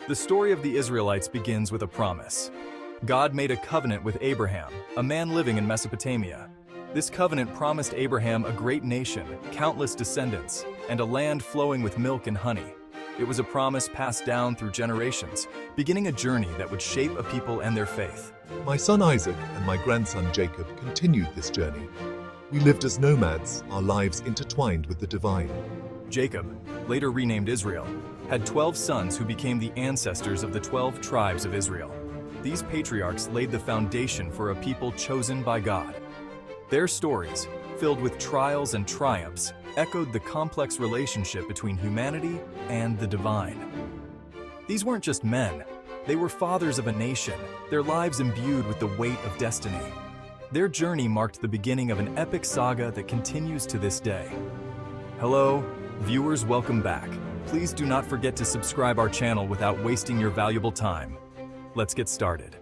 The story of the Israelites begins with a promise. God made a covenant with Abraham, a man living in Mesopotamia. This covenant promised Abraham a great nation, countless descendants, and a land flowing with milk and honey. It was a promise passed down through generations, beginning a journey that would shape a people and their faith. My son Isaac and my grandson Jacob continued this journey. We lived as nomads, our lives intertwined with the divine. Jacob, later renamed Israel, had 12 sons who became the ancestors of the 12 tribes of Israel. These patriarchs laid the foundation for a people chosen by God. Their stories, filled with trials and triumphs, echoed the complex relationship between humanity and the divine. These weren't just men, they were fathers of a nation, their lives imbued with the weight of destiny. Their journey marked the beginning of an epic saga that continues to this day. Hello, viewers, welcome back. Please do not forget to subscribe our channel without wasting your valuable time. Let's get started.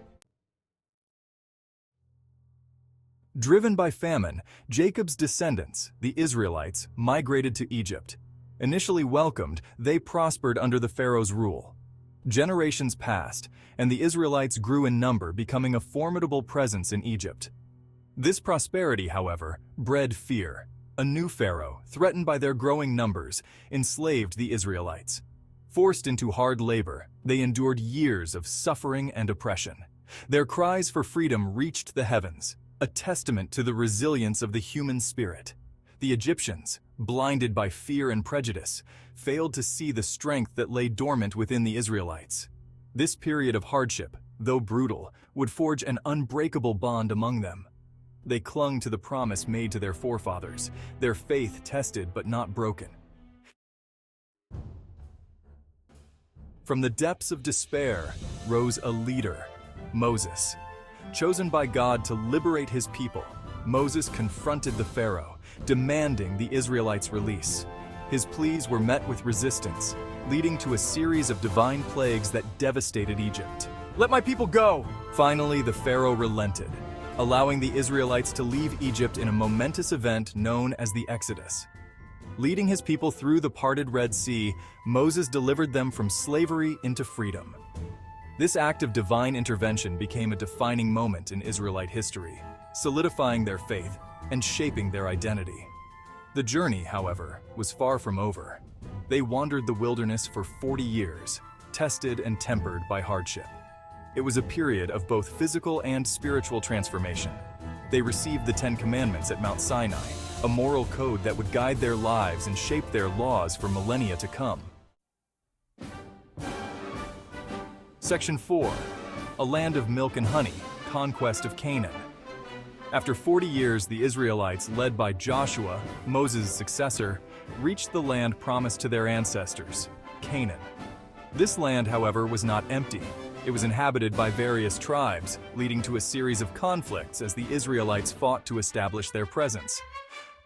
Driven by famine, Jacob's descendants, the Israelites, migrated to Egypt. Initially welcomed, they prospered under the Pharaoh's rule. Generations passed, and the Israelites grew in number, becoming a formidable presence in Egypt. This prosperity, however, bred fear. A new pharaoh, threatened by their growing numbers, enslaved the Israelites. Forced into hard labor, they endured years of suffering and oppression. Their cries for freedom reached the heavens, a testament to the resilience of the human spirit. The Egyptians, blinded by fear and prejudice, failed to see the strength that lay dormant within the Israelites. This period of hardship, though brutal, would forge an unbreakable bond among them. They clung to the promise made to their forefathers, their faith tested but not broken. From the depths of despair rose a leader, Moses. Chosen by God to liberate his people, Moses confronted the Pharaoh, demanding the Israelites' release. His pleas were met with resistance, leading to a series of divine plagues that devastated Egypt. "Let my people go!" Finally, the Pharaoh relented, allowing the Israelites to leave Egypt in a momentous event known as the Exodus. Leading his people through the parted Red Sea, Moses delivered them from slavery into freedom. This act of divine intervention became a defining moment in Israelite history, solidifying their faith and shaping their identity. The journey, however, was far from over. They wandered the wilderness for 40 years, tested and tempered by hardship. It was a period of both physical and spiritual transformation. They received the 10 Commandments at Mount Sinai, a moral code that would guide their lives and shape their laws for millennia to come. Section 4. A land of milk and honey, conquest of Canaan. After 40 years, the Israelites, led by Joshua, Moses' successor, reached the land promised to their ancestors, Canaan. This land, however, was not empty. It was inhabited by various tribes, leading to a series of conflicts as the Israelites fought to establish their presence.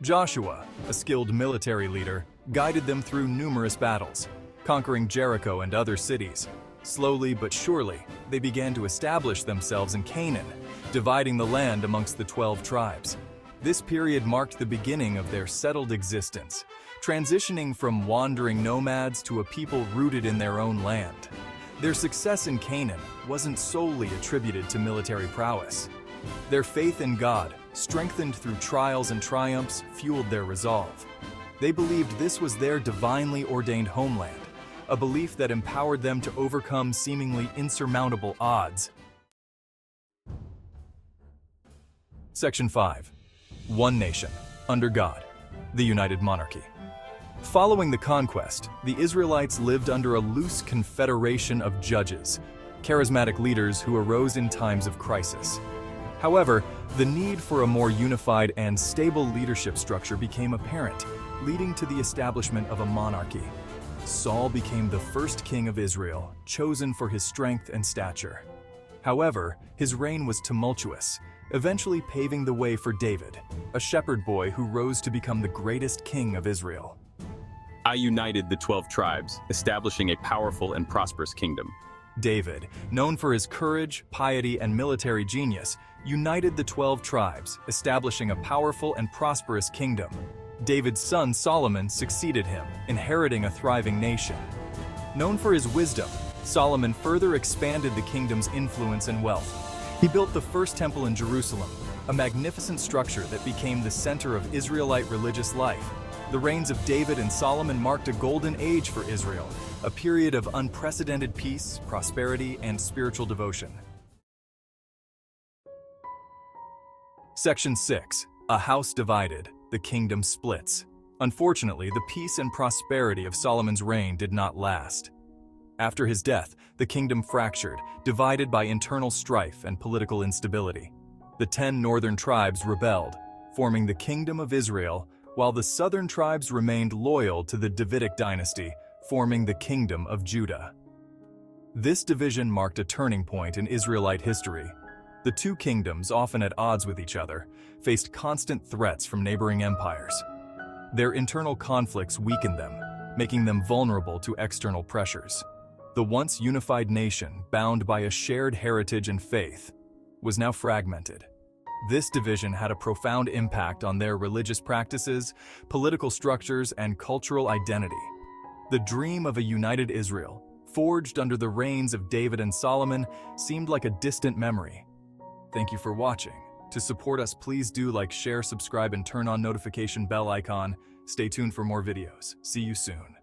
Joshua, a skilled military leader, guided them through numerous battles, conquering Jericho and other cities. Slowly but surely, they began to establish themselves in Canaan, dividing the land amongst the 12 tribes. This period marked the beginning of their settled existence, transitioning from wandering nomads to a people rooted in their own land. Their success in Canaan wasn't solely attributed to military prowess. Their faith in God, strengthened through trials and triumphs, fueled their resolve. They believed this was their divinely ordained homeland, a belief that empowered them to overcome seemingly insurmountable odds. Section 5. One nation, under God, the United Monarchy. Following the conquest, the Israelites lived under a loose confederation of judges, charismatic leaders who arose in times of crisis. However, the need for a more unified and stable leadership structure became apparent, leading to the establishment of a monarchy. Saul became the first king of Israel, chosen for his strength and stature. However, his reign was tumultuous, eventually paving the way for David, a shepherd boy who rose to become the greatest king of Israel. I united the 12 tribes, establishing a powerful and prosperous kingdom. David, known for his courage, piety, and military genius, united the 12 tribes, establishing a powerful and prosperous kingdom. David's son Solomon succeeded him, inheriting a thriving nation. Known for his wisdom, Solomon further expanded the kingdom's influence and wealth. He built the first temple in Jerusalem, a magnificent structure that became the center of Israelite religious life. The reigns of David and Solomon marked a golden age for Israel, a period of unprecedented peace, prosperity, and spiritual devotion. Section 6. A house divided, the kingdom splits. Unfortunately, the peace and prosperity of Solomon's reign did not last. After his death, the kingdom fractured, divided by internal strife and political instability. The 10 northern tribes rebelled, forming the Kingdom of Israel, while the southern tribes remained loyal to the Davidic dynasty, forming the Kingdom of Judah. This division marked a turning point in Israelite history. The two kingdoms, often at odds with each other, faced constant threats from neighboring empires. Their internal conflicts weakened them, making them vulnerable to external pressures. The once unified nation, bound by a shared heritage and faith, was now fragmented. This division had a profound impact on their religious practices, political structures, and cultural identity. The dream of a united Israel, forged under the reigns of David and Solomon, seemed like a distant memory. Thank you for watching. To support us, please do like, share, subscribe, and turn on notification bell icon. Stay tuned for more videos. See you soon.